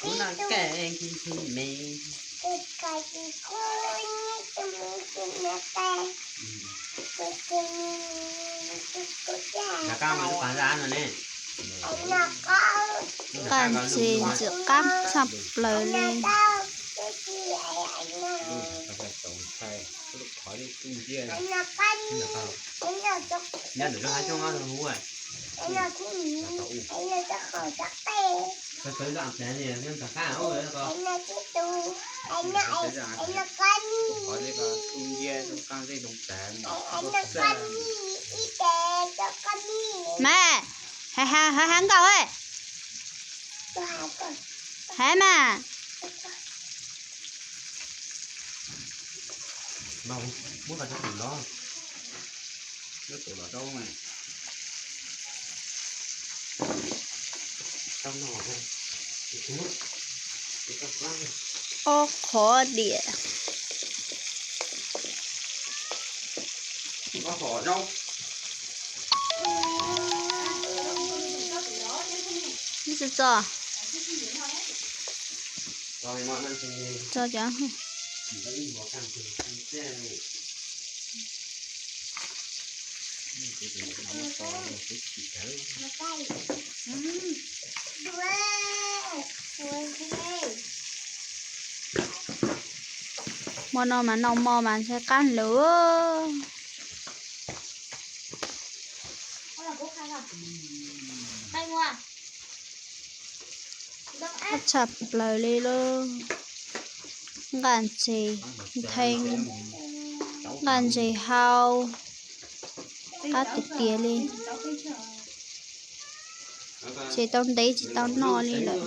Una cái mì cái cô như tụi mình nó tay là cao mà nó ra rồi nè nó có Cần gì giữa cam sập lời lên. nhớ được hai chung ăn hú rồi cái tới đoạn này nè nhưng cả cá rồi đó Mẹ, hãy hắn cầu ấy. Hãy mà. đâu muốn vào trong tủ đó cái tủ đó đâu này trong nó này Ô khó địa. có phỏ đâu Như thế cho. rồi mọi người thì Cho chẳng. đi bỏ càng thì xe này Mà nó mà nông mò mà sẽ cắn lửa. Nó chập lời đi luôn. Gần gì thanh gần gì hao cắt tiệt tía đi chỉ tao đấy chỉ tao no đi lại